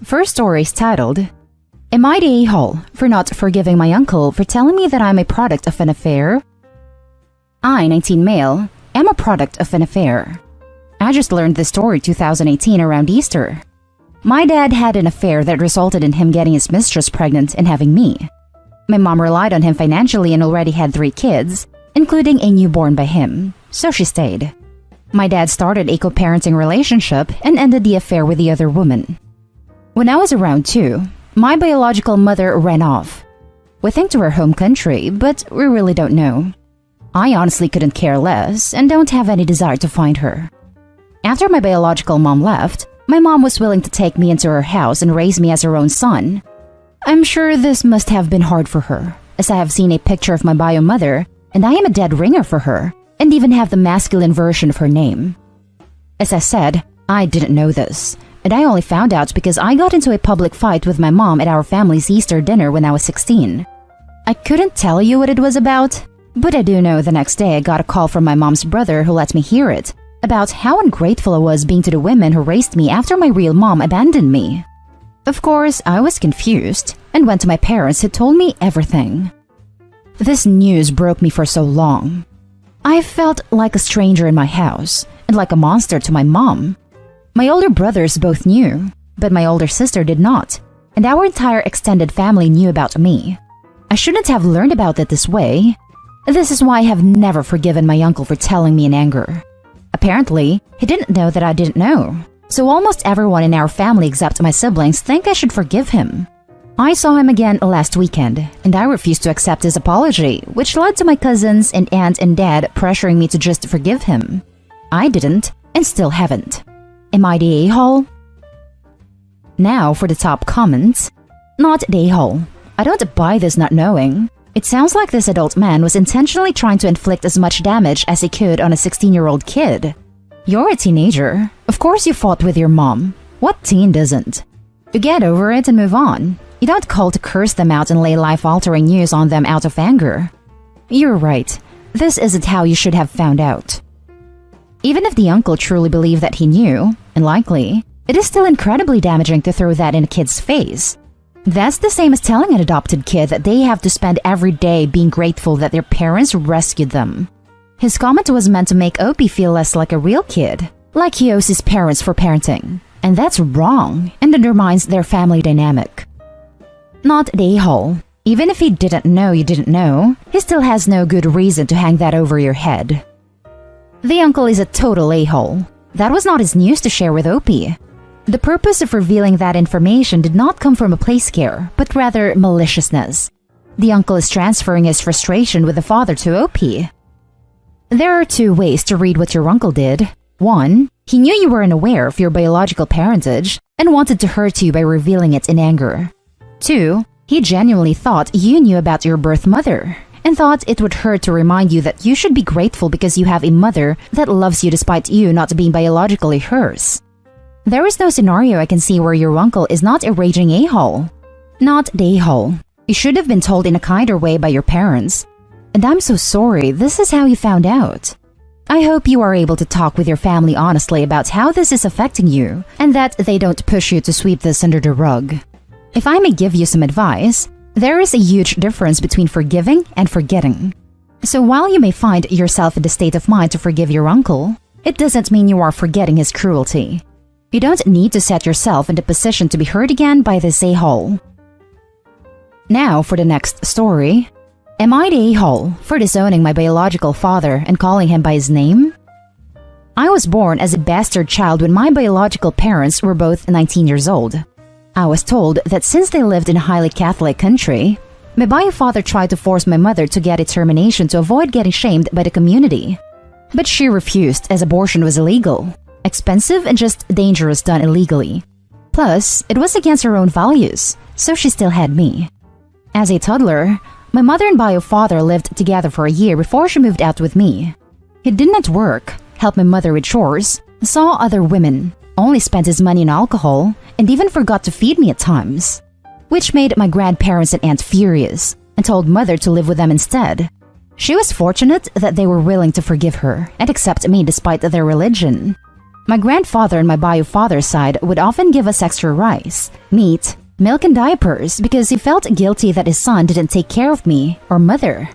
First story is titled, Am I the a-hole for not forgiving my uncle for telling me that I'm a product of an affair? I, 19 male, am a product of an affair. I just learned this story 2018 around Easter. My dad had an affair that resulted in him getting his mistress pregnant and having me. My mom relied on him financially and already had 3 kids, including a newborn by him, so she stayed. My dad started a co-parenting relationship and ended the affair with the other woman. When I was around 2, my biological mother ran off. We think to her home country, but we really don't know. I honestly couldn't care less and don't have any desire to find her. After my biological mom left, my mom was willing to take me into her house and raise me as her own son. I'm sure this must have been hard for her, as I have seen a picture of my bio mother and I am a dead ringer for her and even have the masculine version of her name. As I said, I didn't know this, and I only found out because I got into a public fight with my mom at our family's Easter dinner when I was 16. I couldn't tell you what it was about, but I do know the next day I got a call from my mom's brother who let me hear it, about how ungrateful I was being to the women who raised me after my real mom abandoned me. Of course, I was confused and went to my parents who told me everything. This news broke me for so long. I felt like a stranger in my house and like a monster to my mom. My older brothers both knew, but my older sister did not, and our entire extended family knew about me. I shouldn't have learned about it this way. This is why I have never forgiven my uncle for telling me in anger. Apparently, he didn't know that I didn't know, so almost everyone in our family except my siblings think I should forgive him. I saw him again last weekend, and I refused to accept his apology, which led to my cousins and aunt and dad pressuring me to just forgive him. I didn't, and still haven't. Am I the a-hole? Now for the top comments. Not the a-hole. I don't buy this not knowing. It sounds like this adult man was intentionally trying to inflict as much damage as he could on a 16-year-old kid. You're a teenager. Of course you fought with your mom. What teen doesn't? You get over it and move on. You don't call to curse them out and lay life-altering news on them out of anger. You're right. This isn't how you should have found out. Even if the uncle truly believed that he knew, and likely, it is still incredibly damaging to throw that in a kid's face. That's the same as telling an adopted kid that they have to spend every day being grateful that their parents rescued them. His comment was meant to make Opie feel less like a real kid, like he owes his parents for parenting. And that's wrong and undermines their family dynamic. Not the a-hole. Even if he didn't know you didn't know, he still has no good reason to hang that over your head. The uncle is a total a-hole. That was not his news to share with Opie. The purpose of revealing that information did not come from a place care, but rather maliciousness. The uncle is transferring his frustration with the father to Opie. There are 2 ways to read what your uncle did. 1. He knew you were unaware of your biological parentage and wanted to hurt you by revealing it in anger. 2. He genuinely thought you knew about your birth mother and thought it would hurt to remind you that you should be grateful because you have a mother that loves you despite you not being biologically hers. There is no scenario I can see where your uncle is not a raging a-hole. Not the a-hole. You should have been told in a kinder way by your parents. And I'm so sorry this is how you found out. I hope you are able to talk with your family honestly about how this is affecting you and that they don't push you to sweep this under the rug. If I may give you some advice, there is a huge difference between forgiving and forgetting. So while you may find yourself in the state of mind to forgive your uncle, it doesn't mean you are forgetting his cruelty. You don't need to set yourself in the position to be hurt again by this a-hole. Now for the next story. Am I the a-hole for disowning my biological father and calling him by his name? I was born as a bastard child when my biological parents were both 19 years old. I was told that since they lived in a highly Catholic country, my bio father tried to force my mother to get a termination to avoid getting shamed by the community. But she refused as abortion was illegal, expensive and just dangerous done illegally. Plus, it was against her own values, so she still had me. As a toddler, my mother and bio father lived together for a year before she moved out with me. He did not work, helped my mother with chores, saw other women, only spent his money on alcohol, and even forgot to feed me at times. Which made my grandparents and aunt furious, and told mother to live with them instead. She was fortunate that they were willing to forgive her and accept me despite their religion. My grandfather and my bio-father's side would often give us extra rice, meat, milk and diapers because he felt guilty that his son didn't take care of me or mother.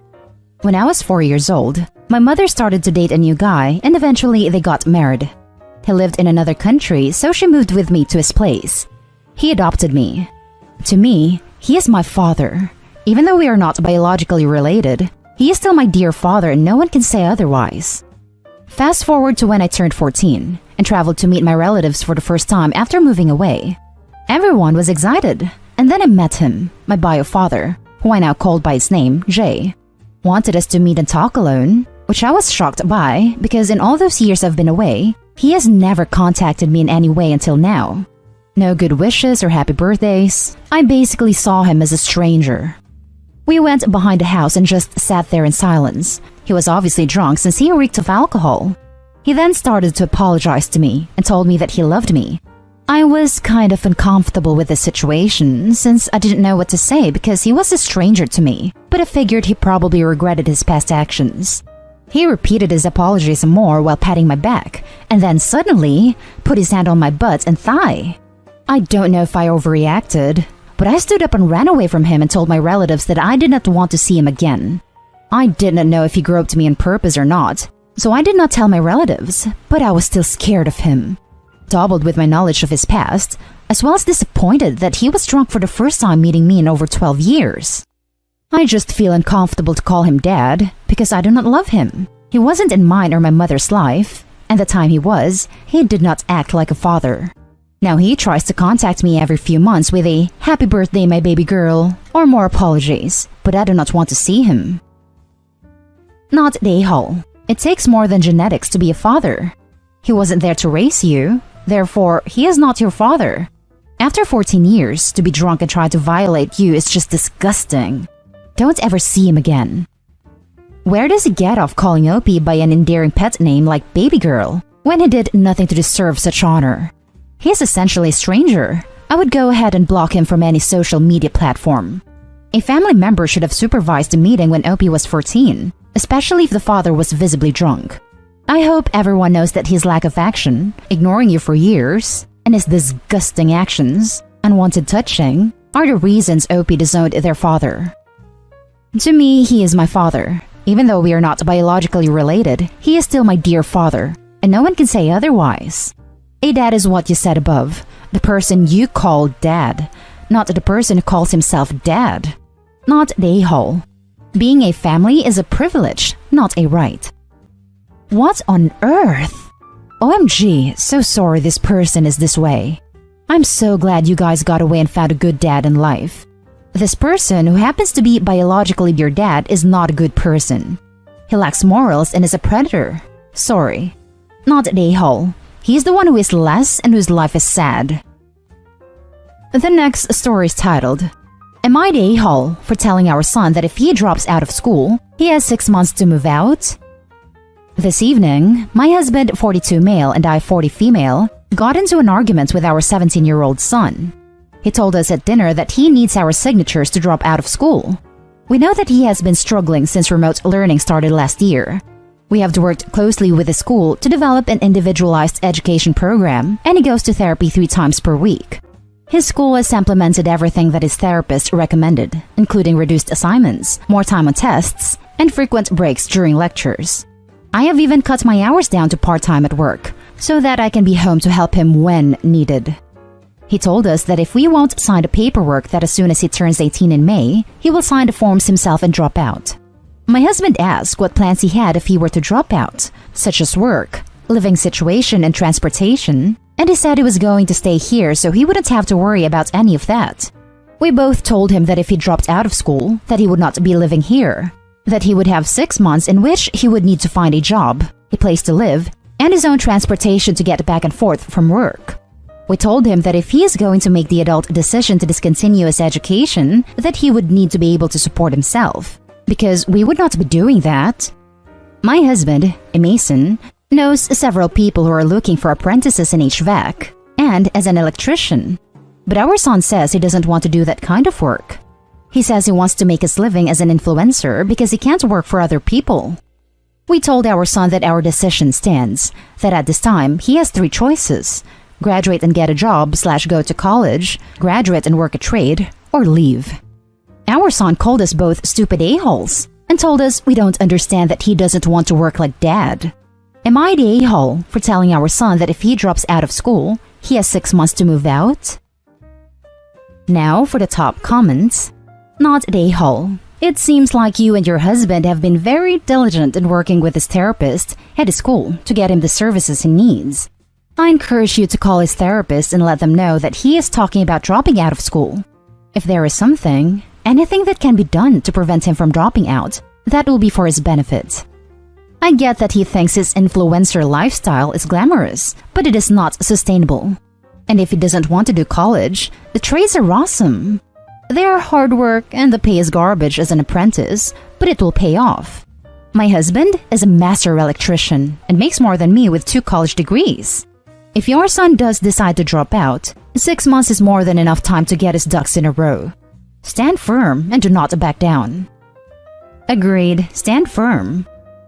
When I was 4 years old, my mother started to date a new guy and eventually they got married. He lived in another country, so she moved with me to his place. He adopted me. To me, he is my father. Even though we are not biologically related, he is still my dear father and no one can say otherwise. Fast forward to when I turned 14 and traveled to meet my relatives for the first time after moving away. Everyone was excited, and then I met him, my bio-father, who I now called by his name, Jay. Wanted us to meet and talk alone, which I was shocked by because in all those years I've been away, he has never contacted me in any way until now. No good wishes or happy birthdays. I basically saw him as a stranger. We went behind the house and just sat there in silence. He was obviously drunk since he reeked of alcohol. He then started to apologize to me and told me that he loved me. I was kind of uncomfortable with the situation since I didn't know what to say because he was a stranger to me, but I figured he probably regretted his past actions. He repeated his apology some more while patting my back, and then suddenly put his hand on my butt and thigh. I don't know if I overreacted, but I stood up and ran away from him and told my relatives that I did not want to see him again. I didn't know if he groped me on purpose or not, so I did not tell my relatives, but I was still scared of him. Doubled with my knowledge of his past, as well as disappointed that he was drunk for the first time meeting me in over 12 years. I just feel uncomfortable to call him dad because I do not love him. He wasn't in mine or my mother's life, and the time he was, he did not act like a father. Now he tries to contact me every few months with a "Happy birthday, my baby girl," or more apologies, but I do not want to see him. Not the a-hole. It takes more than genetics to be a father. He wasn't there to raise you, therefore he is not your father. After 14 years, to be drunk and try to violate you is just disgusting. Don't ever see him again. Where does he get off calling Opie by an endearing pet name like baby girl when he did nothing to deserve such honor? He is essentially a stranger. I would go ahead and block him from any social media platform. A family member should have supervised the meeting when Opie was 14, especially if the father was visibly drunk. I hope everyone knows that his lack of action, ignoring you for years, and his disgusting actions, unwanted touching, are the reasons Opie disowned their father. To me, he is my father. Even though we are not biologically related, he is still my dear father, and no one can say otherwise. A dad is what you said above, the person you call dad, not the person who calls himself dad. Not the a-hole. Being a family is a privilege, not a right. What on earth? OMG, so sorry this person is this way. I'm so glad you guys got away and found a good dad in life. This person, who happens to be biologically your dad, is not a good person. He lacks morals and is a predator. Sorry. Not the a-hole. He's the one who is less and whose life is sad. The next story is titled, "Am I the a-hole for telling our son that if he drops out of school, he has 6 months to move out?" This evening, my husband, 42 male, and I, 40 female, got into an argument with our 17-year-old son. He told us at dinner that he needs our signatures to drop out of school. We know that he has been struggling since remote learning started last year. We have worked closely with the school to develop an individualized education program, and he goes to therapy 3 times per week. His school has implemented everything that his therapist recommended, including reduced assignments, more time on tests, and frequent breaks during lectures. I have even cut my hours down to part-time at work, so that I can be home to help him when needed. He told us that if we won't sign the paperwork that as soon as he turns 18 in May, he will sign the forms himself and drop out. My husband asked what plans he had if he were to drop out, such as work, living situation, and transportation, and he said he was going to stay here so he wouldn't have to worry about any of that. We both told him that if he dropped out of school, that he would not be living here, that he would have 6 months in which he would need to find a job, a place to live, and his own transportation to get back and forth from work. We told him that if he is going to make the adult decision to discontinue his education, that he would need to be able to support himself, because we would not be doing that. My husband, a mason, knows several people who are looking for apprentices in HVAC, and as an electrician. But our son says he doesn't want to do that kind of work. He says he wants to make his living as an influencer because he can't work for other people. We told our son that our decision stands, that at this time he has 3 choices: graduate and get a job/go to college, graduate and work a trade, or leave. Our son called us both stupid a-holes and told us we don't understand that he doesn't want to work like dad. Am I the a-hole for telling our son that if he drops out of school, he has 6 months to move out? Now for the top comments. Not the a-hole. It seems like you and your husband have been very diligent in working with his therapist at his school to get him the services he needs. I encourage you to call his therapist and let them know that he is talking about dropping out of school. If there is anything that can be done to prevent him from dropping out, that will be for his benefit. I get that he thinks his influencer lifestyle is glamorous, but it is not sustainable. And if he doesn't want to do college, the trades are awesome. They are hard work and the pay is garbage as an apprentice, but it will pay off. My husband is a master electrician and makes more than me with 2 college degrees. If your son does decide to drop out, 6 months is more than enough time to get his ducks in a row. Stand firm and do not back down. Agreed, stand firm.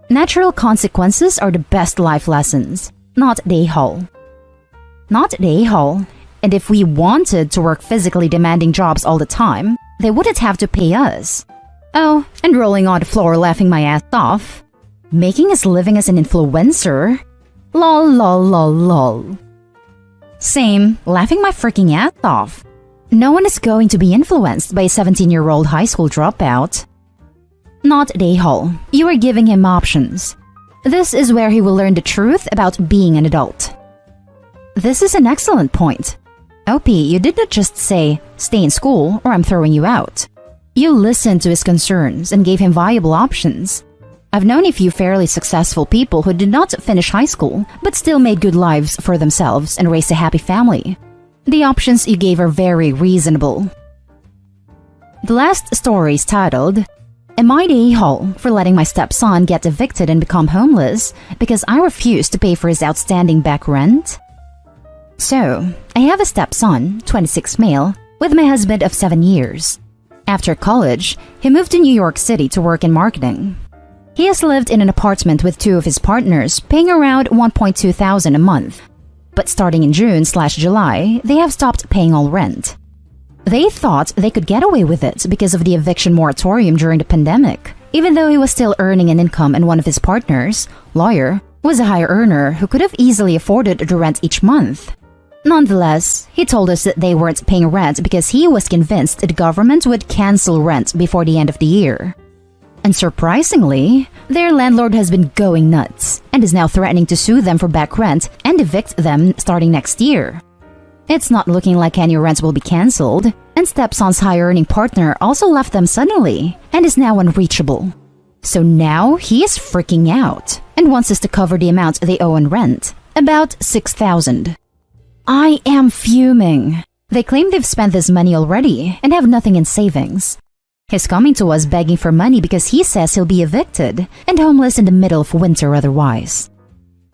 Natural consequences are the best life lessons, not the a-hole. Not the a-hole. And if we wanted to work physically demanding jobs all the time, they wouldn't have to pay us. Oh, and rolling on the floor laughing my ass off. Making his living as an influencer? Lol lol lol lol. Same, laughing my freaking ass off. No one is going to be influenced by a 17-year-old high school dropout. Not the a-hole. You are giving him options. This is where he will learn the truth about being an adult. This is an excellent point. OP, you did not just say, stay in school or I'm throwing you out. You listened to his concerns and gave him viable options. I've known a few fairly successful people who did not finish high school but still made good lives for themselves and raised a happy family. The options you gave are very reasonable. The last story is titled, Am I the a-hole for letting my stepson get evicted and become homeless because I refused to pay for his outstanding back rent? So, I have a stepson, 26 male, with my husband of 7 years. After college, he moved to New York City to work in marketing. He has lived in an apartment with 2 of his partners, paying around $1,200 a month. But starting in June/July, they have stopped paying all rent. They thought they could get away with it because of the eviction moratorium during the pandemic, even though he was still earning an income and one of his partners, lawyer, was a higher earner who could have easily afforded the rent each month. Nonetheless, he told us that they weren't paying rent because he was convinced the government would cancel rent before the end of the year. And surprisingly, their landlord has been going nuts and is now threatening to sue them for back rent and evict them starting next year. It's not looking like any rent will be cancelled, and stepson's high-earning partner also left them suddenly and is now unreachable. So now he is freaking out and wants us to cover the amount they owe in rent, about $6,000. I am fuming. They claim they've spent this money already and have nothing in savings. He's coming to us begging for money because he says he'll be evicted and homeless in the middle of winter otherwise.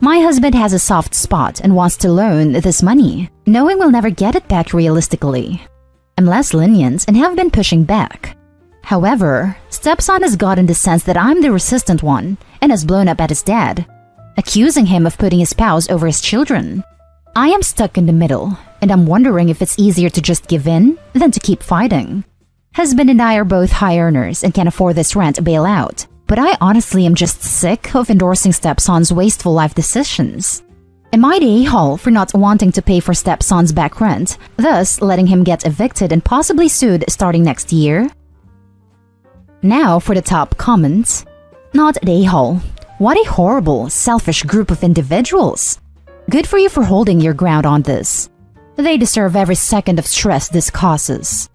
My husband has a soft spot and wants to loan this money, knowing we'll never get it back realistically. I'm less lenient and have been pushing back. However, stepson has gotten the sense that I'm the resistant one and has blown up at his dad, accusing him of putting his spouse over his children. I am stuck in the middle, and I'm wondering if it's easier to just give in than to keep fighting. Husband and I are both high earners and can afford this rent bailout, but I honestly am just sick of endorsing stepson's wasteful life decisions. Am I the a-hole for not wanting to pay for stepson's back rent, thus letting him get evicted and possibly sued starting next year? Now for the top comments. Not the a-hole. What a horrible, selfish group of individuals. Good for you for holding your ground on this. They deserve every second of stress this causes.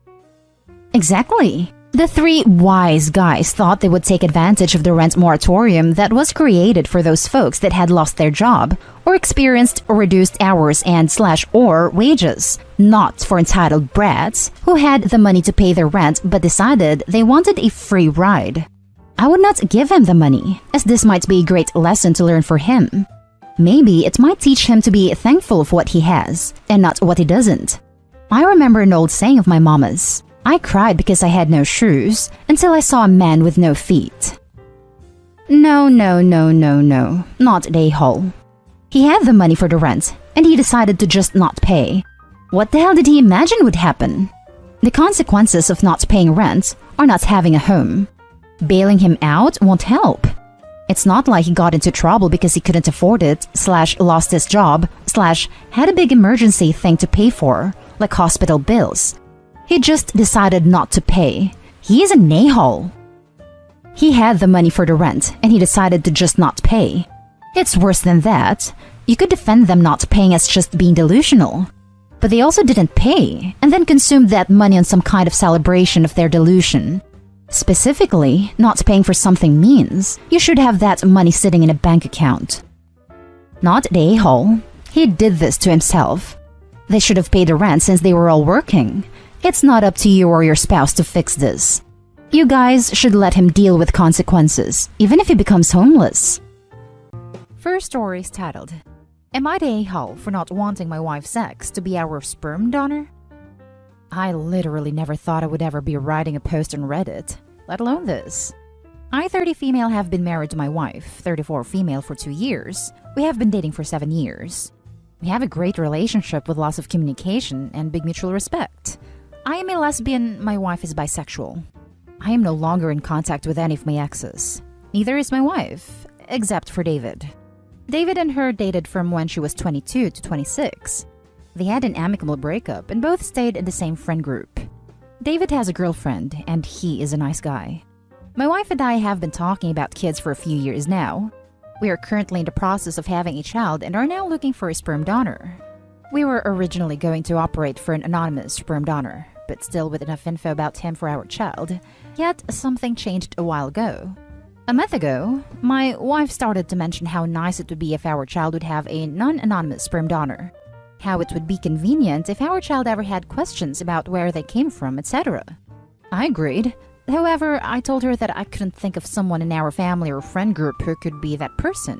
Exactly. The 3 wise guys thought they would take advantage of the rent moratorium that was created for those folks that had lost their job or experienced reduced hours and/or wages, not for entitled brats who had the money to pay their rent but decided they wanted a free ride. I would not give him the money, as this might be a great lesson to learn for him. Maybe it might teach him to be thankful of what he has and not what he doesn't. I remember an old saying of my mama's. I cried because I had no shoes until I saw a man with no feet. No, no, no, no, no. Not an a-hole. He had the money for the rent, and he decided to just not pay. What the hell did he imagine would happen? The consequences of not paying rent are not having a home. Bailing him out won't help. It's not like he got into trouble because he couldn't afford it, / lost his job, / had a big emergency thing to pay for, like hospital bills. He just decided not to pay. He is an a-hole. He had the money for the rent, and he decided to just not pay. It's worse than that. You could defend them not paying as just being delusional. But they also didn't pay, and then consumed that money on some kind of celebration of their delusion. Specifically, not paying for something means you should have that money sitting in a bank account. Not the a-hole. He did this to himself. They should have paid the rent since they were all working. It's not up to you or your spouse to fix this. You guys should let him deal with consequences, even if he becomes homeless. First story is titled, Am I the a-hole for not wanting my wife's ex to be our sperm donor? I literally never thought I would ever be writing a post on Reddit, let alone this. I, 30 female, have been married to my wife, 34 female, for 2 years. We have been dating for 7 years. We have a great relationship with lots of communication and big mutual respect. I am a lesbian, my wife is bisexual. I am no longer in contact with any of my exes. Neither is my wife, except for David. David and her dated from when she was 22 to 26. They had an amicable breakup and both stayed in the same friend group. David has a girlfriend, and he is a nice guy. My wife and I have been talking about kids for a few years now. We are currently in the process of having a child and are now looking for a sperm donor. We were originally going to operate for an anonymous sperm donor, but still with enough info about him for our child. Yet, something changed a while ago. A month ago, my wife started to mention how nice it would be if our child would have a non-anonymous sperm donor. How it would be convenient if our child ever had questions about where they came from, etc. I agreed. However, I told her that I couldn't think of someone in our family or friend group who could be that person.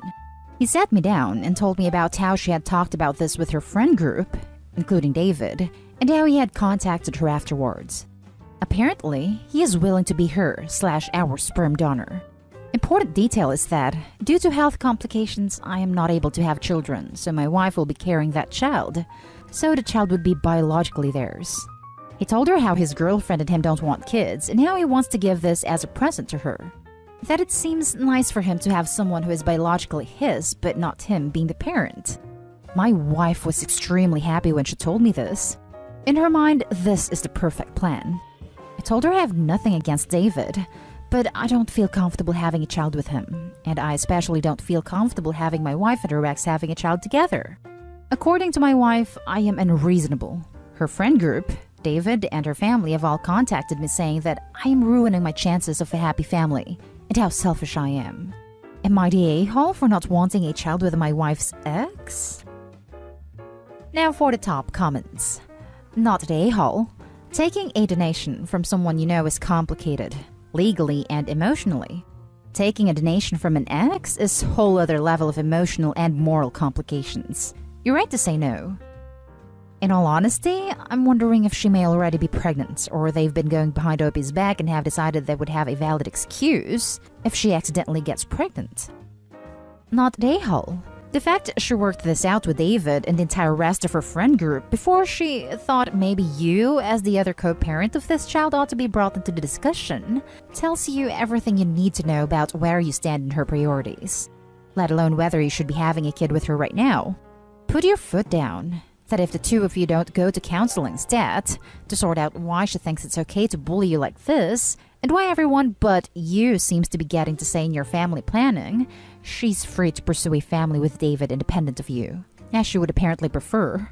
He sat me down and told me about how she had talked about this with her friend group, including David, and how he had contacted her afterwards. Apparently, he is willing to be her / our sperm donor. Important detail is that, due to health complications, I am not able to have children, so my wife will be carrying that child, so the child would be biologically theirs. He told her how his girlfriend and him don't want kids, and how he wants to give this as a present to her. That it seems nice for him to have someone who is biologically his, but not him being the parent. My wife was extremely happy when she told me this. In her mind, this is the perfect plan. I told her I have nothing against David, but I don't feel comfortable having a child with him, and I especially don't feel comfortable having my wife and her ex having a child together. According to my wife, I am unreasonable. Her friend group, David and her family, have all contacted me saying that I am ruining my chances of a happy family, and how selfish I am. Am I the a-hole for not wanting a child with my wife's ex? Now for the top comments. Not the a-hole. Taking a donation from someone you know is complicated, legally and emotionally. Taking a donation from an ex is a whole other level of emotional and moral complications. You're right to say no. In all honesty, I'm wondering if she may already be pregnant, or they've been going behind Opie's back and have decided they would have a valid excuse if she accidentally gets pregnant. Not the a-hole. The fact she worked this out with David and the entire rest of her friend group before she thought maybe you, as the other co-parent of this child, ought to be brought into the discussion tells you everything you need to know about where you stand in her priorities, let alone whether you should be having a kid with her right now. Put your foot down. That if the two of you don't go to counseling instead to sort out why she thinks it's okay to bully you like this, and why everyone but you seems to be getting to say in your family planning, she's free to pursue a family with David independent of you, as she would apparently prefer.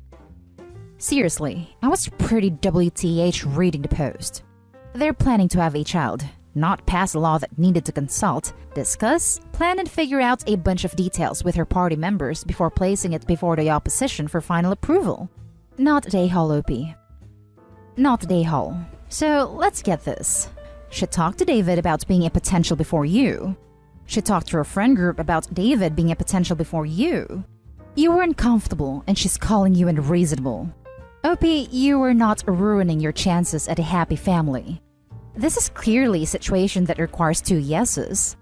Seriously, I was pretty WTH reading the post. They're planning to have a child, not pass a law that needed to consult, discuss, plan and figure out a bunch of details with her party members before placing it before the opposition for final approval. Not the a-hole, Opie. Not the a-hole. So let's get this. She talked to David about being a potential before you. She talked to her friend group about David being a potential before you. You were uncomfortable and she's calling you unreasonable. Opie, you are not ruining your chances at a happy family. This is clearly a situation that requires 2 yeses.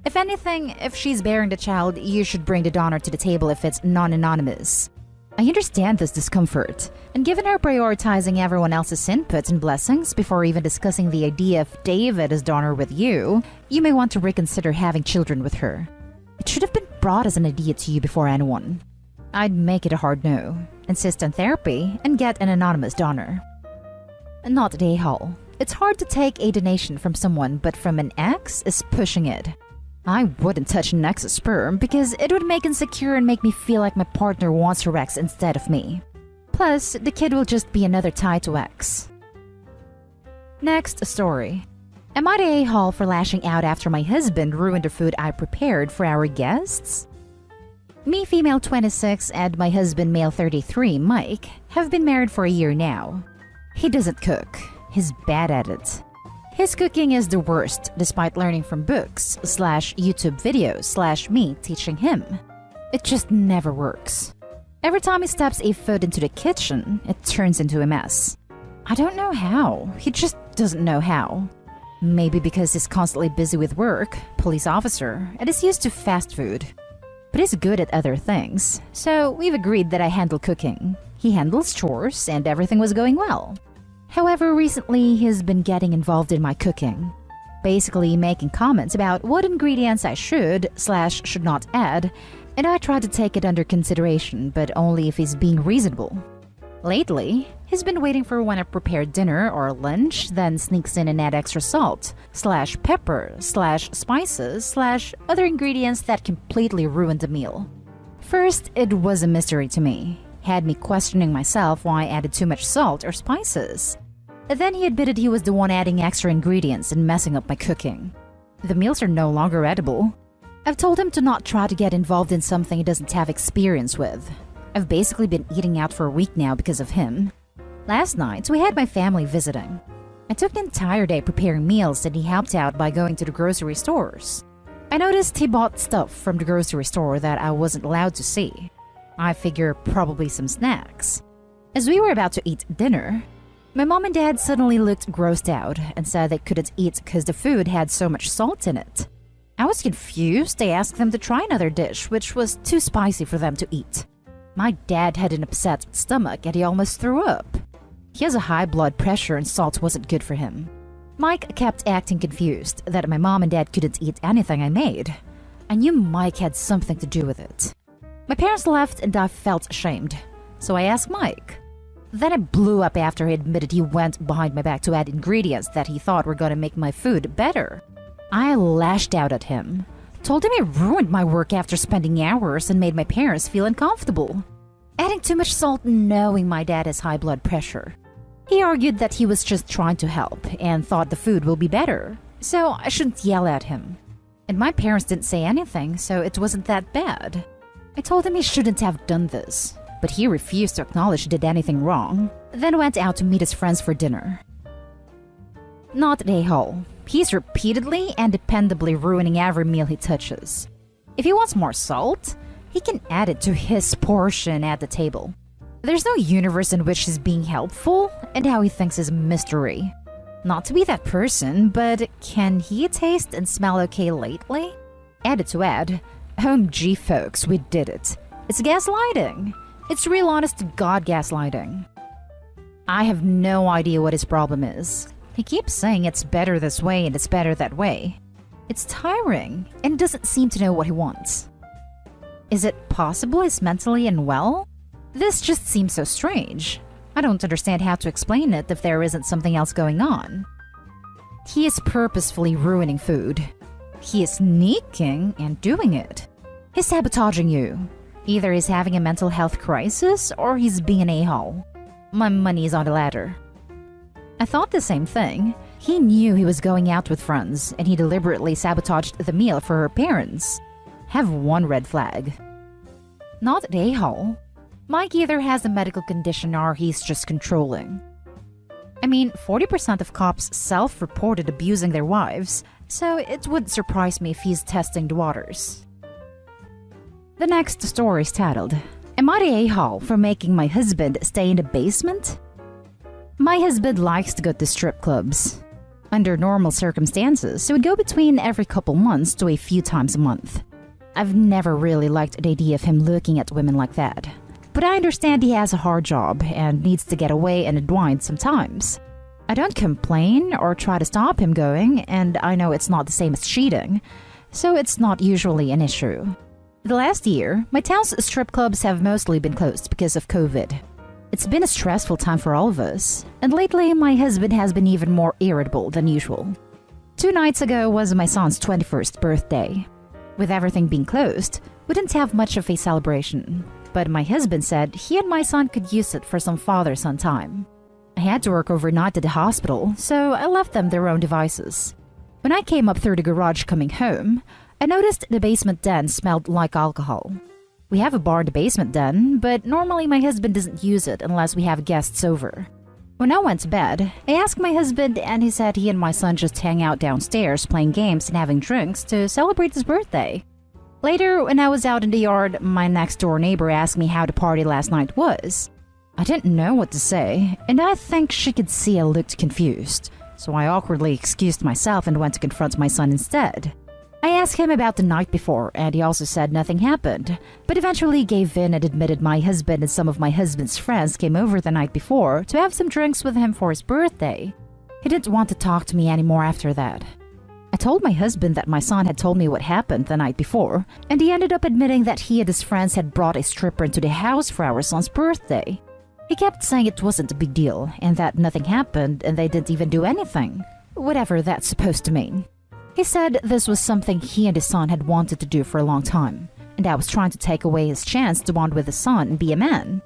If anything, if she's bearing the child, you should bring the donor to the table if it's non-anonymous. I understand this discomfort, and given her prioritizing everyone else's input and blessings before even discussing the idea of David as donor with you, you may want to reconsider having children with her. It should have been brought as an idea to you before anyone. I'd make it a hard no, insist on therapy, and get an anonymous donor. Not at a-hole. It's hard to take a donation from someone, but from an ex is pushing it. I wouldn't touch an ex's sperm because it would make insecure and make me feel like my partner wants her ex instead of me. Plus, the kid will just be another tie to ex. Next story. Am I the a-hole for lashing out after my husband ruined the food I prepared for our guests? Me, female 26, and my husband, male 33, Mike, have been married for a year now. He doesn't cook. He's bad at it. His cooking is the worst, despite learning from books / YouTube videos / me teaching him. It just never works. Every time he steps a foot into the kitchen, it turns into a mess. I don't know how. He just doesn't know how. Maybe because he's constantly busy with work, police officer, and is used to fast food. But he's good at other things, so we've agreed that I handle cooking. He handles chores, and everything was going well. However, recently he's been getting involved in my cooking, basically making comments about what ingredients I should / should not add, and I try to take it under consideration, but only if he's being reasonable. Lately, he's been waiting for when I prepare dinner or lunch, then sneaks in and add extra salt / pepper / spices / other ingredients that completely ruined the meal. First, it was a mystery to me. Had me questioning myself why I added too much salt or spices. Then he admitted he was the one adding extra ingredients and messing up my cooking. The meals are no longer edible. I've told him to not try to get involved in something he doesn't have experience with. I've basically been eating out for a week now because of him. Last night, we had my family visiting. I took the entire day preparing meals and he helped out by going to the grocery stores. I noticed he bought stuff from the grocery store that I wasn't allowed to see. I figure probably some snacks. As we were about to eat dinner, my mom and dad suddenly looked grossed out and said they couldn't eat because the food had so much salt in it. I was confused. I asked them to try another dish, which was too spicy for them to eat. My dad had an upset stomach and he almost threw up. He has a high blood pressure and salt wasn't good for him. Mike kept acting confused that my mom and dad couldn't eat anything I made. I knew Mike had something to do with it. My parents left and I felt ashamed, so I asked Mike. Then I blew up after he admitted he went behind my back to add ingredients that he thought were gonna make my food better. I lashed out at him, told him he ruined my work after spending hours and made my parents feel uncomfortable. Adding too much salt knowing my dad has high blood pressure. He argued that he was just trying to help and thought the food will be better, so I shouldn't yell at him. And my parents didn't say anything, so it wasn't that bad. I told him he shouldn't have done this, but he refused to acknowledge he did anything wrong, then went out to meet his friends for dinner. Not an a-hole. He's repeatedly and dependably ruining every meal he touches. If he wants more salt, he can add it to his portion at the table. There's no universe in which he's being helpful, and how he thinks is a mystery. Not to be that person, but can he taste and smell okay lately? Added to add, OMG folks, we did it. It's gaslighting. It's real honest to God gaslighting. I have no idea what his problem is. He keeps saying it's better this way and it's better that way. It's tiring and doesn't seem to know what he wants. Is it possible he's mentally unwell? This just seems so strange. I don't understand how to explain it if there isn't something else going on. He is purposefully ruining food. He is sneaking and doing it. He's sabotaging you. Either he's having a mental health crisis or he's being an a-hole. My money is on the latter. I thought the same thing. He knew he was going out with friends and he deliberately sabotaged the meal for her parents. Have one red flag. Not an a-hole. Mike either has a medical condition or he's just controlling. I mean, 40% of cops self-reported abusing their wives, so it wouldn't surprise me if he's testing the waters. The next story is titled, Am I the a-hole for making my husband stay in the basement? My husband likes to go to strip clubs. Under normal circumstances, it would go between every couple months to a few times a month. I've never really liked the idea of him looking at women like that. But I understand he has a hard job and needs to get away and unwind sometimes. I don't complain or try to stop him going, and I know it's not the same as cheating, so it's not usually an issue. The last year, my town's strip clubs have mostly been closed because of COVID. It's been a stressful time for all of us, and lately my husband has been even more irritable than usual. 2 nights ago was my son's 21st birthday. With everything being closed, we didn't have much of a celebration, but my husband said he and my son could use it for some father-son time. I had to work overnight at the hospital, so I left them their own devices. When I came up through the garage coming home, I noticed the basement den smelled like alcohol. We have a bar in the basement den, but normally my husband doesn't use it unless we have guests over. When I went to bed, I asked my husband and he said he and my son just hang out downstairs playing games and having drinks to celebrate his birthday. Later, when I was out in the yard, my next door neighbor asked me how the party last night was. I didn't know what to say, and I think she could see I looked confused, so I awkwardly excused myself and went to confront my son instead. I asked him about the night before, and he also said nothing happened, but eventually gave in and admitted my husband and some of my husband's friends came over the night before to have some drinks with him for his birthday. He didn't want to talk to me anymore after that. I told my husband that my son had told me what happened the night before, and he ended up admitting that he and his friends had brought a stripper into the house for our son's birthday. He kept saying it wasn't a big deal, and that nothing happened and they didn't even do anything, whatever that's supposed to mean. He said this was something he and his son had wanted to do for a long time, and I was trying to take away his chance to bond with his son and be a man.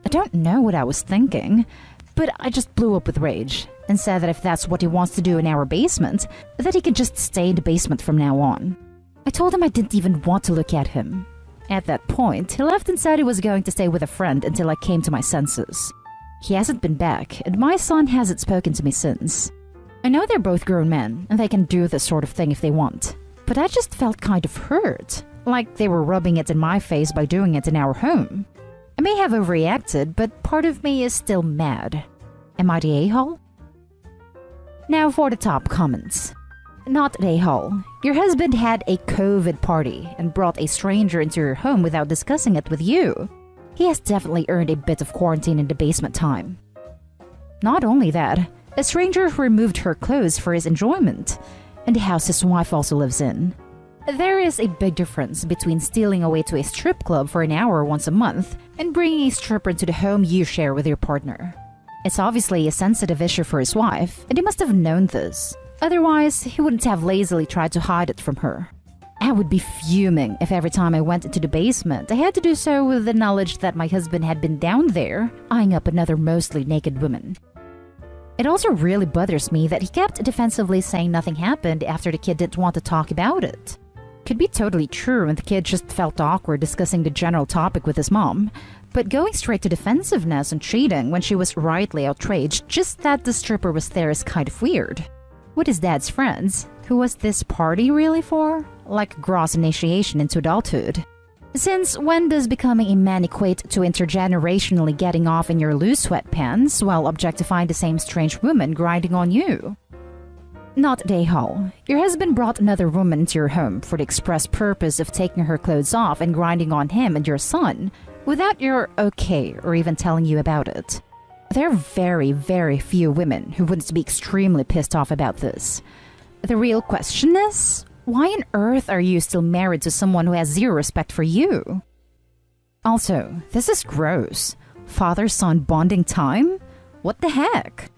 I don't know what I was thinking, but I just blew up with rage and said that if that's what he wants to do in our basement, that he could just stay in the basement from now on. I told him I didn't even want to look at him. At that point, he left and said he was going to stay with a friend until I came to my senses. He hasn't been back, and my son hasn't spoken to me since. I know they're both grown men, and they can do this sort of thing if they want, but I just felt kind of hurt, like they were rubbing it in my face by doing it in our home. I may have overreacted, but part of me is still mad. Am I the a-hole? Now for the top comments. Not an a-hole. Your husband had a COVID party and brought a stranger into your home without discussing it with you. He has definitely earned a bit of quarantine in the basement time. Not only that, a stranger removed her clothes for his enjoyment, and the house his wife also lives in. There is a big difference between stealing away to a strip club for an hour once a month and bringing a stripper into the home you share with your partner. It's obviously a sensitive issue for his wife, and he must have known this. Otherwise, he wouldn't have lazily tried to hide it from her. I would be fuming if every time I went into the basement, I had to do so with the knowledge that my husband had been down there, eyeing up another mostly naked woman. It also really bothers me that he kept defensively saying nothing happened after the kid didn't want to talk about it. Could be totally true and the kid just felt awkward discussing the general topic with his mom, but going straight to defensiveness and cheating when she was rightly outraged just that the stripper was there is kind of weird. With his dad's friends, who was this party really for? Like gross initiation into adulthood. Since when does becoming a man equate to intergenerationally getting off in your loose sweatpants while objectifying the same strange woman grinding on you? Not the a-hole. Your husband brought another woman into your home for the express purpose of taking her clothes off and grinding on him and your son without your okay or even telling you about it. There are very, very few women who wouldn't be extremely pissed off about this. The real question is, why on earth are you still married to someone who has zero respect for you? Also, this is gross. Father-son bonding time? What the heck?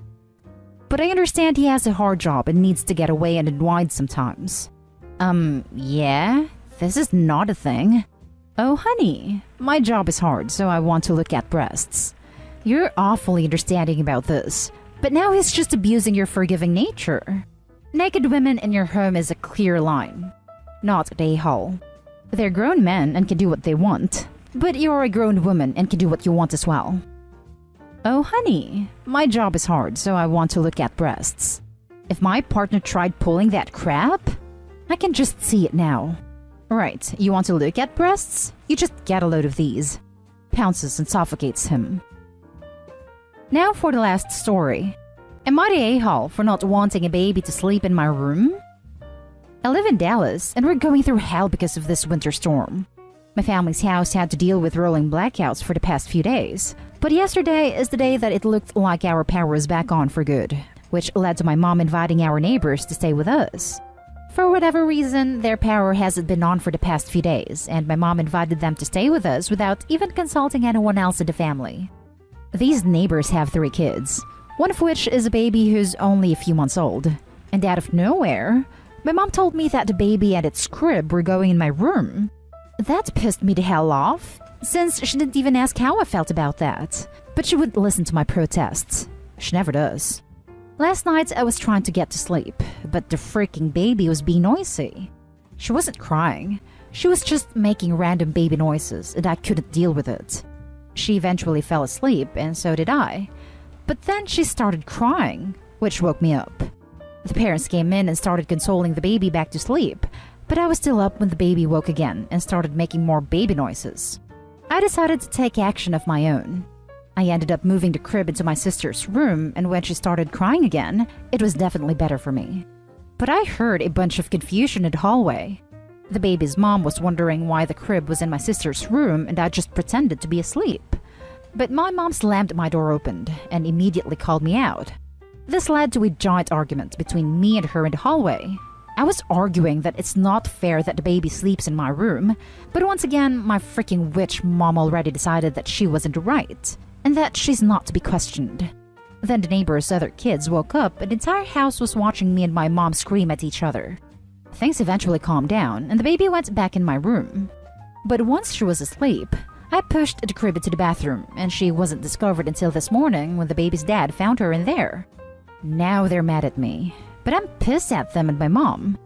But I understand he has a hard job and needs to get away and unwind sometimes. Yeah? This is not a thing. Oh, honey, my job is hard, so I want to look at breasts. You're awfully understanding about this, but now he's just abusing your forgiving nature. Naked women in your home is a clear line. Not the a-hole. They're grown men and can do what they want, but you're a grown woman and can do what you want as well. Oh, honey, my job is hard, so I want to look at breasts. If my partner tried pulling that crap, I can just see it now. Right, you want to look at breasts? You just get a load of these. Pounces and suffocates him. Now for the last story. Am I the a-hole for not wanting a baby to sleep in my room? I live in Dallas, and we're going through hell because of this winter storm. My family's house had to deal with rolling blackouts for the past few days, but yesterday is the day that it looked like our power was back on for good, which led to my mom inviting our neighbors to stay with us. For whatever reason, their power hasn't been on for the past few days, and my mom invited them to stay with us without even consulting anyone else in the family. These neighbors have 3 kids, one of which is a baby who's only a few months old, and out of nowhere, my mom told me that the baby and its crib were going in my room. That pissed me the hell off, since she didn't even ask how I felt about that. But she wouldn't listen to my protests. She never does. Last night I was trying to get to sleep, but the freaking baby was being noisy. She wasn't crying. She was just making random baby noises, and I couldn't deal with it. She eventually fell asleep, and so did I. But then she started crying, which woke me up. The parents came in and started consoling the baby back to sleep, but I was still up when the baby woke again and started making more baby noises. I decided to take action of my own. I ended up moving the crib into my sister's room, and when she started crying again, it was definitely better for me. But I heard a bunch of confusion in the hallway. The baby's mom was wondering why the crib was in my sister's room, and I just pretended to be asleep. But my mom slammed my door open and immediately called me out. This led to a giant argument between me and her in the hallway. I was arguing that it's not fair that the baby sleeps in my room, but once again, my freaking witch mom already decided that she wasn't right, and that she's not to be questioned. Then the neighbor's other kids woke up, and the entire house was watching me and my mom scream at each other. Things eventually calmed down, and the baby went back in my room. But once she was asleep, I pushed the crib into the bathroom, and she wasn't discovered until this morning when the baby's dad found her in there. Now they're mad at me, but I'm pissed at them and my mom.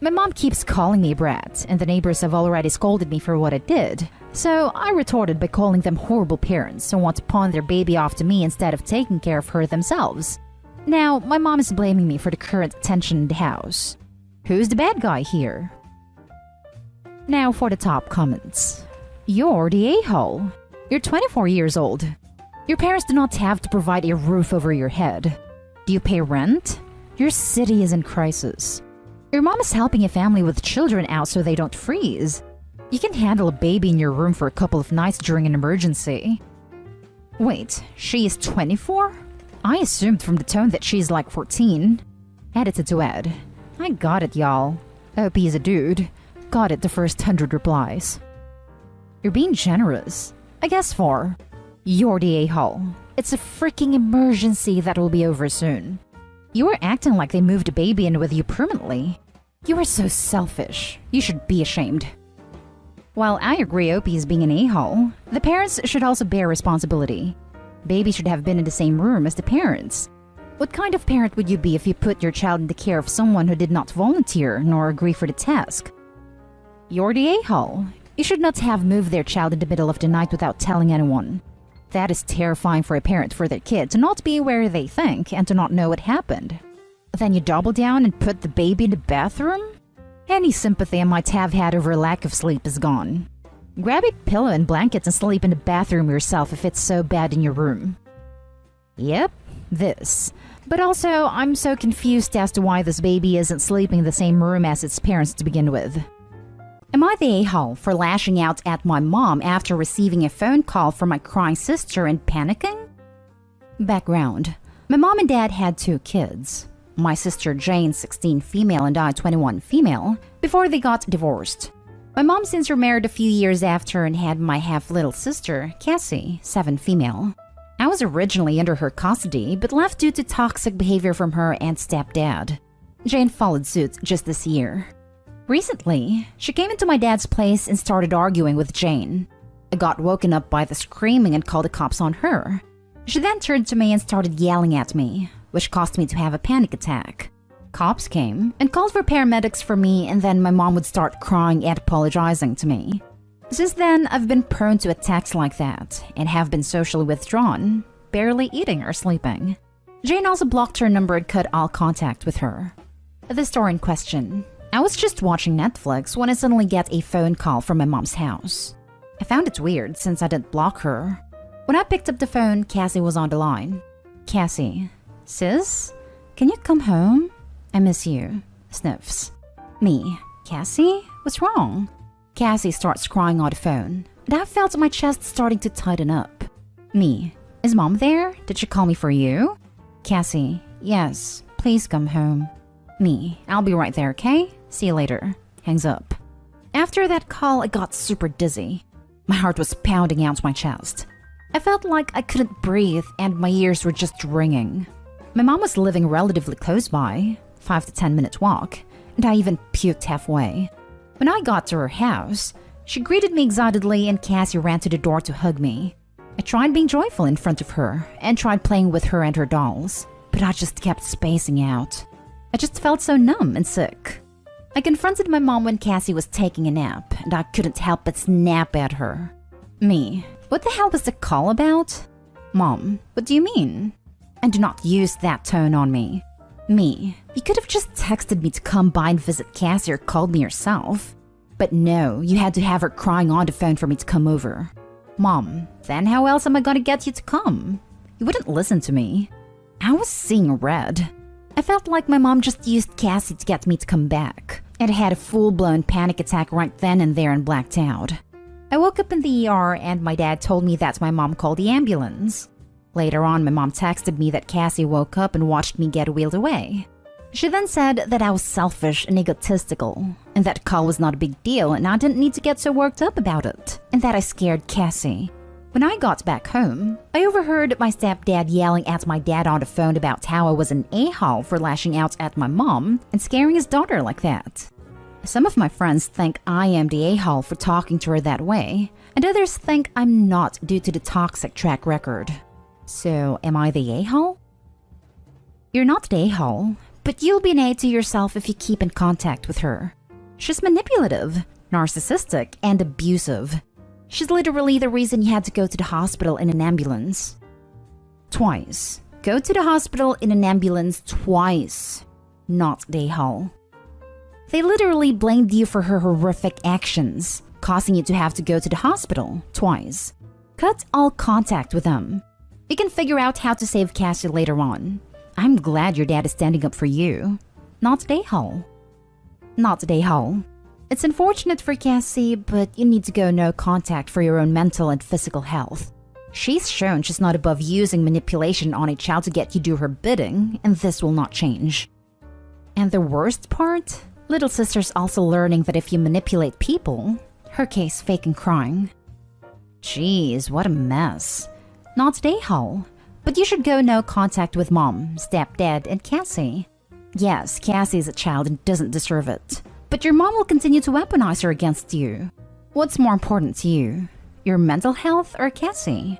My mom keeps calling me a brat, and the neighbors have already scolded me for what I did. So I retorted by calling them horrible parents who want to pawn their baby off to me instead of taking care of her themselves. Now, my mom is blaming me for the current tension in the house. Who's the bad guy here? Now for the top comments. You're the a-hole. You're 24 years old. Your parents do not have to provide a roof over your head. Do you pay rent? Your city is in crisis. Your mom is helping a family with children out so they don't freeze. You can handle a baby in your room for a couple of nights during an emergency. Wait, she is 24? I assumed from the tone that she's like 14. Edited to Ed. I got it, y'all. Hope he's a dude. Got it the first 100 replies. You're being generous. I guess for. You're the a-hole. It's a freaking emergency that will be over soon. You were acting like they moved a baby in with you permanently. You are so selfish. You should be ashamed. While I agree Opie is being an a-hole, the parents should also bear responsibility. Baby should have been in the same room as the parents. What kind of parent would you be if you put your child in the care of someone who did not volunteer nor agree for the task? You're the a-hole. You should not have moved their child in the middle of the night without telling anyone. That is terrifying for a parent for their kid to not be where they think and to not know what happened. Then you double down and put the baby in the bathroom? Any sympathy I might have had over lack of sleep is gone. Grab a pillow and blankets and sleep in the bathroom yourself if it's so bad in your room. Yep, this. But also, I'm so confused as to why this baby isn't sleeping in the same room as its parents to begin with. Am I the a-hole for lashing out at my mom after receiving a phone call from my crying sister and panicking? Background. My mom and dad had 2 kids. My sister Jane, 16 female, and I, 21 female, before they got divorced. My mom since remarried a few years after and had my half-little sister, Cassie, 7 female. I was originally under her custody, but left due to toxic behavior from her and stepdad. Jane followed suit just this year. Recently, she came into my dad's place and started arguing with Jane. I got woken up by the screaming and called the cops on her. She then turned to me and started yelling at me, which caused me to have a panic attack. Cops came and called for paramedics for me, and then my mom would start crying and apologizing to me. Since then, I've been prone to attacks like that and have been socially withdrawn, barely eating or sleeping. Jane also blocked her number and cut all contact with her. The story in question. I was just watching Netflix when I suddenly get a phone call from my mom's house. I found it weird since I didn't block her. When I picked up the phone, Cassie was on the line. Cassie, Sis, can you come home? I miss you. Sniffs. Me. Cassie? What's wrong? Cassie starts crying on the phone, and I felt my chest starting to tighten up. Me. Is Mom there? Did she call me for you? Cassie. Yes. Please come home. Me. I'll be right there, okay? See you later. Hangs up. After that call, I got super dizzy. My heart was pounding out my chest. I felt like I couldn't breathe and my ears were just ringing. My mom was living relatively close by, 5 to 10 minute walk, and I even puked halfway. When I got to her house, she greeted me excitedly and Cassie ran to the door to hug me. I tried being joyful in front of her and tried playing with her and her dolls, but I just kept spacing out. I just felt so numb and sick. I confronted my mom when Cassie was taking a nap, and I couldn't help but snap at her. Me. What the hell was the call about? Mom. What do you mean? And do not use that tone on me. Me. You could have just texted me to come by and visit Cassie or called me yourself. But no, you had to have her crying on the phone for me to come over. Mom. Then how else am I gonna get you to come? You wouldn't listen to me. I was seeing red. I felt like my mom just used Cassie to get me to come back, and I had a full-blown panic attack right then and there and blacked out. I woke up in the ER and my dad told me that my mom called the ambulance. Later on, my mom texted me that Cassie woke up and watched me get wheeled away. She then said that I was selfish and egotistical, and that call was not a big deal and I didn't need to get so worked up about it, and that I scared Cassie. When I got back home, I overheard my stepdad yelling at my dad on the phone about how I was an a-hole for lashing out at my mom and scaring his daughter like that. Some of my friends think I am the a-hole for talking to her that way, and others think I'm not due to the toxic track record. So, am I the a-hole? You're not the a-hole, but you'll be an A to yourself if you keep in contact with her. She's manipulative, narcissistic, and abusive. She's literally the reason you had to go to the hospital in an ambulance. Twice. Go to the hospital in an ambulance twice. Not the a-hole. They literally blamed you for her horrific actions, causing you to have to go to the hospital twice. Cut all contact with them. You can figure out how to save Cassie later on. I'm glad your dad is standing up for you. Not the a-hole. Not the a-hole. It's unfortunate for Cassie, but you need to go no contact for your own mental and physical health. She's shown she's not above using manipulation on a child to get you to do her bidding, and this will not change. And the worst part? Little sister's also learning that if you manipulate people, her case fake and crying. Jeez, what a mess. Not the a-hole, but you should go no contact with Mom, stepdad, and Cassie. Yes, Cassie is a child and doesn't deserve it. But your mom will continue to weaponize her against you. What's more important to you? Your mental health or Cassie?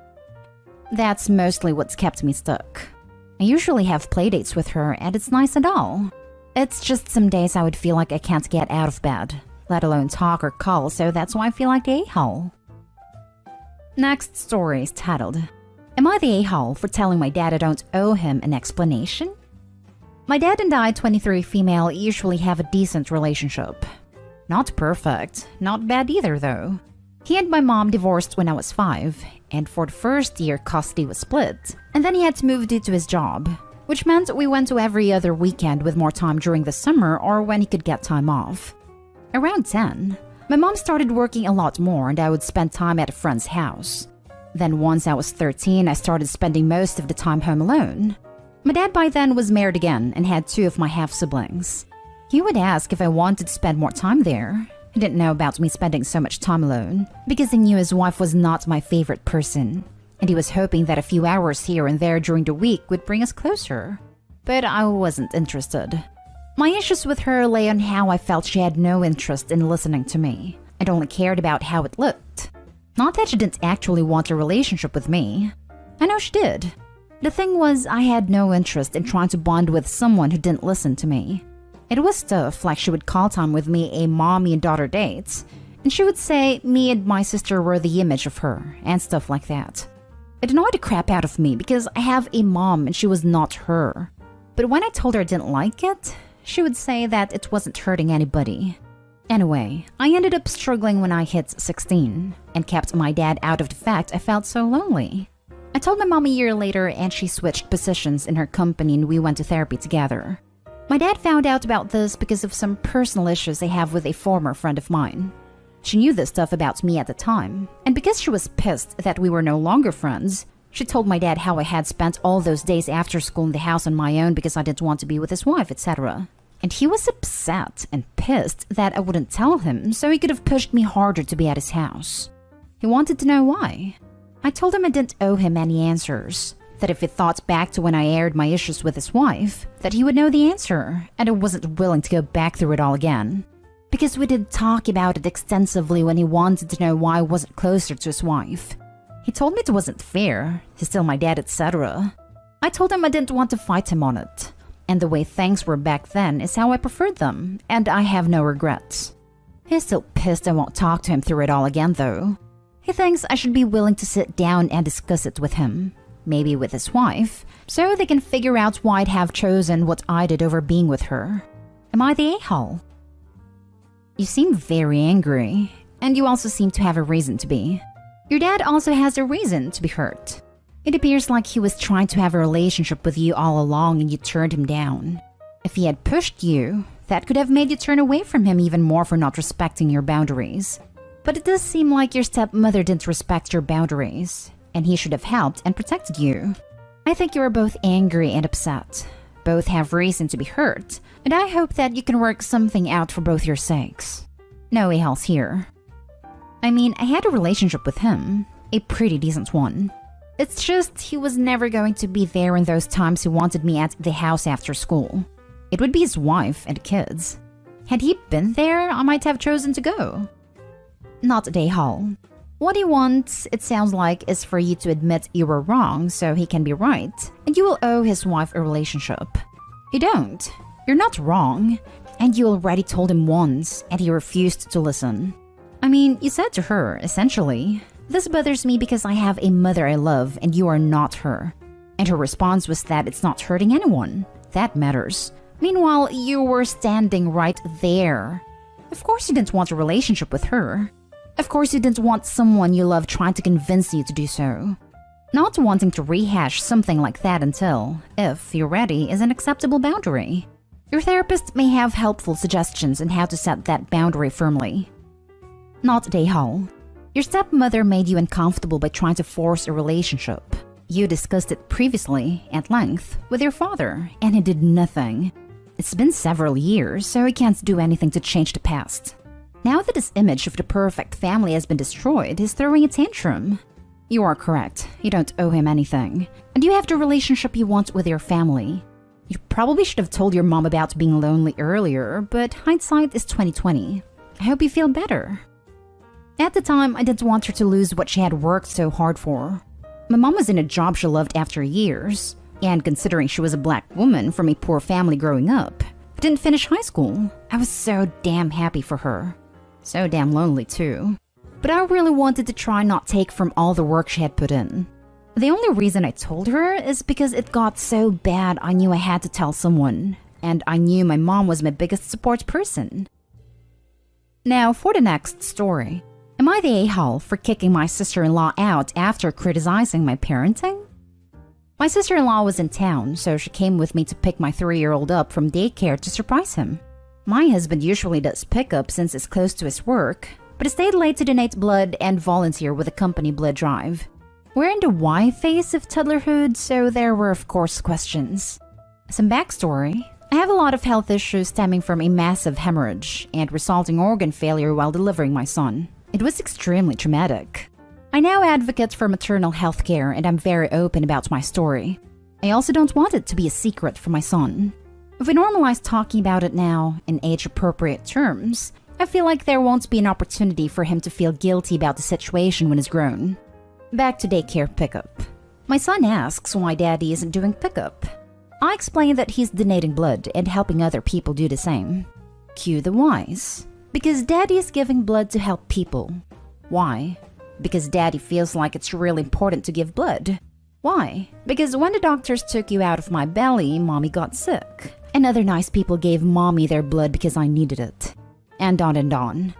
That's mostly what's kept me stuck. I usually have playdates with her and it's nice and all. It's just some days I would feel like I can't get out of bed, let alone talk or call, so that's why I feel like the a-hole. Next story is titled, Am I the a-hole for telling my dad I don't owe him an explanation? My dad and I, 23 female, usually have a decent relationship. Not perfect, not bad either though. He and my mom divorced when I was 5, and for the first year custody was split, and then he had to move due to his job, which meant we went to every other weekend with more time during the summer or when he could get time off. Around 10, my mom started working a lot more and I would spend time at a friend's house. Then once I was 13, I started spending most of the time home alone. My dad by then was married again and had 2 of my half-siblings. He would ask if I wanted to spend more time there. He didn't know about me spending so much time alone because he knew his wife was not my favorite person, and he was hoping that a few hours here and there during the week would bring us closer. But I wasn't interested. My issues with her lay on how I felt she had no interest in listening to me and only cared about how it looked. Not that she didn't actually want a relationship with me. I know she did. The thing was, I had no interest in trying to bond with someone who didn't listen to me. It was stuff like she would call time with me a mommy and daughter date, and she would say me and my sister were the image of her, and stuff like that. It annoyed the crap out of me because I have a mom and she was not her. But when I told her I didn't like it, she would say that it wasn't hurting anybody. Anyway, I ended up struggling when I hit 16, and kept my dad out of the fact I felt so lonely. I told my mom a year later and she switched positions in her company and we went to therapy together. My dad found out about this because of some personal issues I have with a former friend of mine. She knew this stuff about me at the time, and because she was pissed that we were no longer friends, she told my dad how I had spent all those days after school in the house on my own because I didn't want to be with his wife, etc. And he was upset and pissed that I wouldn't tell him, so he could have pushed me harder to be at his house. He wanted to know why. I told him I didn't owe him any answers, that if he thought back to when I aired my issues with his wife, that he would know the answer, and I wasn't willing to go back through it all again. Because we did talk about it extensively when he wanted to know why I wasn't closer to his wife. He told me it wasn't fair, he's still my dad, etc. I told him I didn't want to fight him on it, and the way things were back then is how I preferred them, and I have no regrets. He's still pissed I won't talk to him through it all again though. He thinks I should be willing to sit down and discuss it with him, maybe with his wife, so they can figure out why I'd have chosen what I did over being with her. Am I the a-hole? You seem very angry, and you also seem to have a reason to be. Your dad also has a reason to be hurt. It appears like he was trying to have a relationship with you all along and you turned him down. If he had pushed you, that could have made you turn away from him even more for not respecting your boundaries. But it does seem like your stepmother didn't respect your boundaries, and he should have helped and protected you. I think you are both angry and upset. Both have reason to be hurt, and I hope that you can work something out for both your sakes. No a-holes here. I mean, I had a relationship with him, a pretty decent one. It's just he was never going to be there in those times he wanted me at the house after school. It would be his wife and kids. Had he been there, I might have chosen to go. Not a a-hole. What he wants, it sounds like, is for you to admit you were wrong so he can be right, and you will owe his wife a relationship. You don't. You're not wrong, and you already told him once, and he refused to listen. I mean, you said to her, essentially, "This bothers me because I have a mother I love and you are not her." And her response was that it's not hurting anyone. That matters. Meanwhile, you were standing right there. Of course you didn't want a relationship with her. Of course you didn't want someone you love trying to convince you to do so. Not wanting to rehash something like that until, if you're ready, is an acceptable boundary. Your therapist may have helpful suggestions on how to set that boundary firmly. Not a-hole. Your stepmother made you uncomfortable by trying to force a relationship. You discussed it previously, at length, with your father, and he did nothing. It's been several years, so he can't do anything to change the past. Now that his image of the perfect family has been destroyed, he's throwing a tantrum. You are correct. You don't owe him anything. And you have the relationship you want with your family. You probably should have told your mom about being lonely earlier, but hindsight is 20/20. I hope you feel better. At the time, I didn't want her to lose what she had worked so hard for. My mom was in a job she loved after years, and considering she was a black woman from a poor family growing up, didn't finish high school, I was so damn happy for her. So damn lonely too. But I really wanted to try not take from all the work she had put in. The only reason I told her is because it got so bad I knew I had to tell someone, and I knew my mom was my biggest support person. Now for the next story. Am I the a-hole for kicking my sister-in-law out after criticizing my parenting? My sister-in-law was in town, so she came with me to pick my 3-year-old up from daycare to surprise him. My husband usually does pickup since it's close to his work, but he stayed late to donate blood and volunteer with the company blood drive. We're in the Y phase of toddlerhood, so there were of course questions. Some backstory. I have a lot of health issues stemming from a massive hemorrhage and resulting organ failure while delivering my son. It was extremely traumatic. I now advocate for maternal health care and I'm very open about my story. I also don't want it to be a secret for my son. If we normalize talking about it now in age-appropriate terms, I feel like there won't be an opportunity for him to feel guilty about the situation when he's grown. Back to daycare pickup. My son asks why daddy isn't doing pickup. I explain that he's donating blood and helping other people do the same. Cue the whys. Because daddy is giving blood to help people. Why? Because daddy feels like it's really important to give blood. Why? Because when the doctors took you out of my belly, mommy got sick. And other nice people gave mommy their blood because I needed it. And on and on.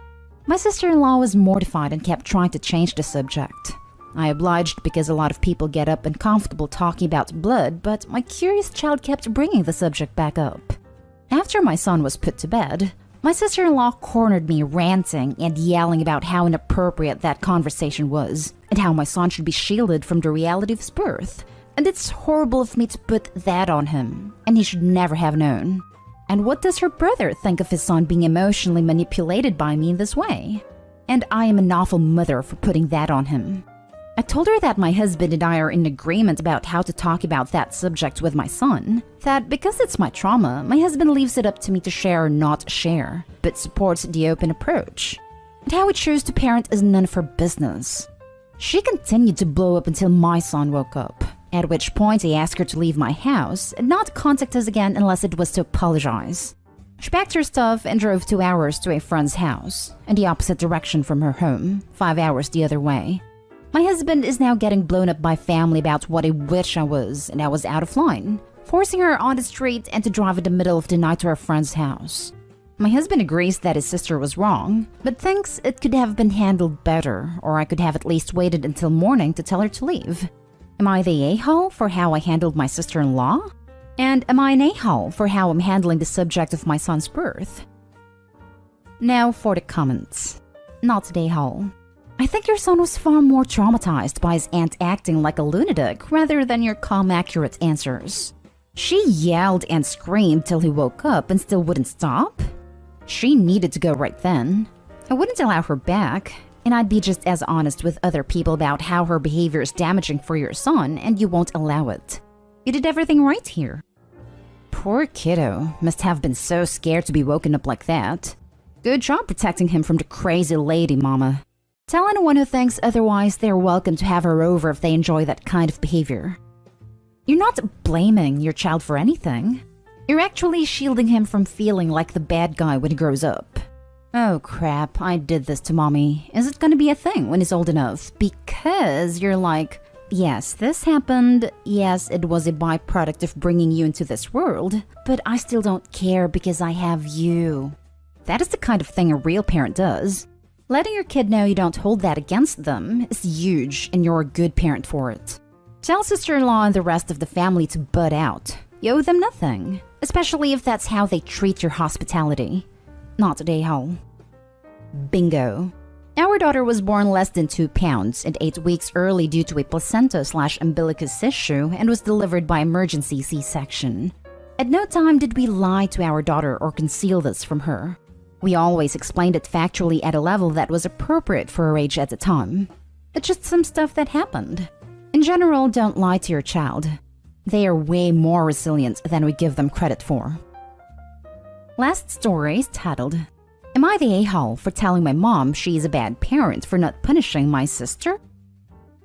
My sister-in-law was mortified and kept trying to change the subject. I obliged because a lot of people get up uncomfortable talking about blood, but my curious child kept bringing the subject back up. After my son was put to bed, my sister-in-law cornered me ranting and yelling about how inappropriate that conversation was, and how my son should be shielded from the reality of his birth. And it's horrible of me to put that on him, and he should never have known. And what does her brother think of his son being emotionally manipulated by me in this way? And I am an awful mother for putting that on him. I told her that my husband and I are in agreement about how to talk about that subject with my son, that because it's my trauma, my husband leaves it up to me to share or not share, but supports the open approach. And how we choose to parent is none of her business. She continued to blow up until my son woke up, at which point I asked her to leave my house and not contact us again unless it was to apologize. She packed her stuff and drove 2 hours to a friend's house, in the opposite direction from her home, 5 hours the other way. My husband is now getting blown up by family about what a witch I was and I was out of line, forcing her on the street and to drive in the middle of the night to her friend's house. My husband agrees that his sister was wrong, but thinks it could have been handled better, or I could have at least waited until morning to tell her to leave. Am I the a-hole for how I handled my sister-in-law? And am I an a-hole for how I'm handling the subject of my son's birth? Now for the comments. Not the a-hole. I think your son was far more traumatized by his aunt acting like a lunatic rather than your calm, accurate answers. She yelled and screamed till he woke up and still wouldn't stop. She needed to go right then. I wouldn't allow her back, and I'd be just as honest with other people about how her behavior is damaging for your son, and you won't allow it. You did everything right here. Poor kiddo must have been so scared to be woken up like that. Good job protecting him from the crazy lady, Mama. Tell anyone who thinks otherwise they're welcome to have her over if they enjoy that kind of behavior. You're not blaming your child for anything. You're actually shielding him from feeling like the bad guy when he grows up. Oh crap, I did this to Mommy. Is it gonna be a thing when he's old enough? Because you're like, yes, this happened. Yes, it was a byproduct of bringing you into this world, but I still don't care because I have you. That is the kind of thing a real parent does. Letting your kid know you don't hold that against them is huge, and you're a good parent for it. Tell sister-in-law and the rest of the family to butt out. You owe them nothing, especially if that's how they treat your hospitality. Not a a-hole. Bingo. Our daughter was born less than 2 pounds and 8 weeks early due to a placenta/umbilicus issue and was delivered by emergency C-section. At no time did we lie to our daughter or conceal this from her. We always explained it factually at a level that was appropriate for her age at the time. It's just some stuff that happened. In general, don't lie to your child. They are way more resilient than we give them credit for. Last story is titled, Am I the a-hole for telling my mom she is a bad parent for not punishing my sister?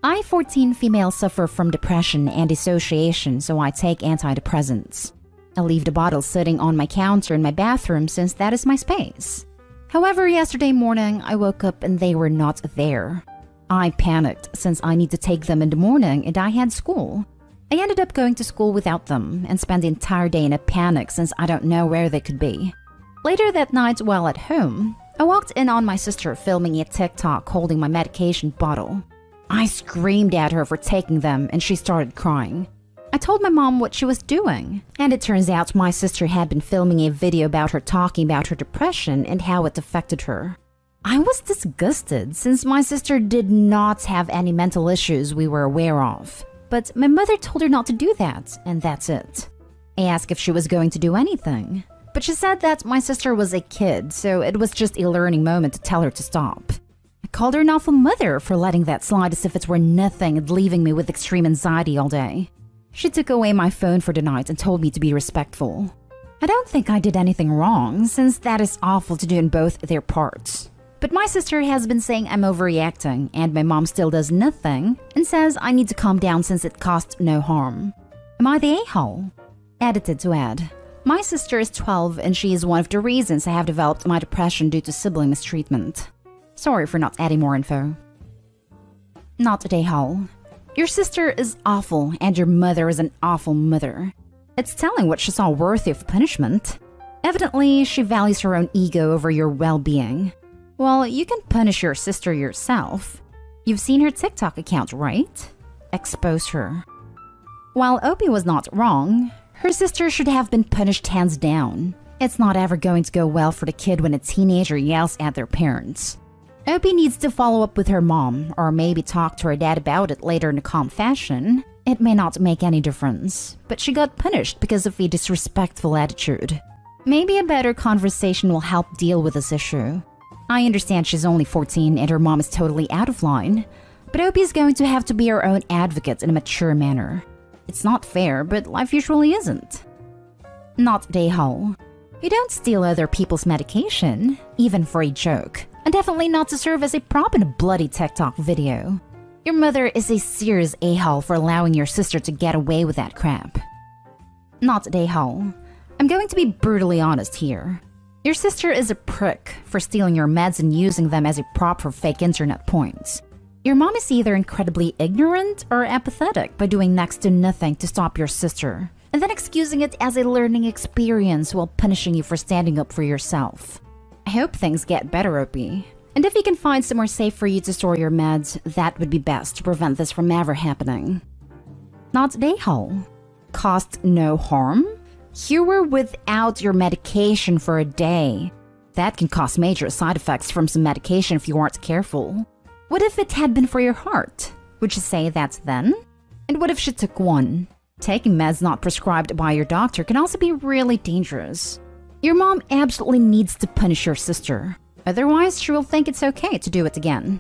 I, 14 female, suffer from depression and dissociation, so I take antidepressants. I leave the bottle sitting on my counter in my bathroom since that is my space. However, yesterday morning, I woke up and they were not there. I panicked since I need to take them in the morning and I had school. I ended up going to school without them and spent the entire day in a panic since I don't know where they could be. Later that night, while at home, I walked in on my sister filming a TikTok holding my medication bottle. I screamed at her for taking them and she started crying. I told my mom what she was doing, and it turns out my sister had been filming a video about her talking about her depression and how it affected her. I was disgusted since my sister did not have any mental issues we were aware of, but my mother told her not to do that, and that's it. I asked if she was going to do anything, but she said that my sister was a kid, so it was just a learning moment to tell her to stop. I called her an awful mother for letting that slide as if it were nothing and leaving me with extreme anxiety all day. She took away my phone for the night and told me to be respectful. I don't think I did anything wrong, since that is awful to do in both their parts. But my sister has been saying I'm overreacting, and my mom still does nothing and says I need to calm down since it caused no harm. Am I the a-hole? Edited to add. My sister is 12 and she is one of the reasons I have developed my depression due to sibling mistreatment. Sorry for not adding more info. Not a a-hole. Your sister is awful and your mother is an awful mother. It's telling what she saw worthy of punishment. Evidently, she values her own ego over your well-being. Well, you can punish your sister yourself. You've seen her TikTok account, right? Expose her. While Opie was not wrong, her sister should have been punished hands down. It's not ever going to go well for the kid when a teenager yells at their parents. Opie needs to follow up with her mom, or maybe talk to her dad about it later in a calm fashion. It may not make any difference, but she got punished because of a disrespectful attitude. Maybe a better conversation will help deal with this issue. I understand she's only 14 and her mom is totally out of line, but Opie is going to have to be her own advocate in a mature manner. It's not fair, but life usually isn't. Not Dayhall. You don't steal other people's medication, even for a joke, and definitely not to serve as a prop in a bloody TikTok video. Your mother is a serious a-hole for allowing your sister to get away with that crap. Not Dayhall. I'm going to be brutally honest here. Your sister is a prick for stealing your meds and using them as a prop for fake internet points. Your mom is either incredibly ignorant or apathetic by doing next to nothing to stop your sister, and then excusing it as a learning experience while punishing you for standing up for yourself. I hope things get better, Opie. And if you can find somewhere safe for you to store your meds, that would be best to prevent this from ever happening. Not Dayhall. Caused no harm? You were without your medication for a day. That can cause major side effects from some medication if you aren't careful. What if it had been for your heart? Would you say that then? And what if she took one? Taking meds not prescribed by your doctor can also be really dangerous. Your mom absolutely needs to punish your sister. Otherwise, she will think it's okay to do it again.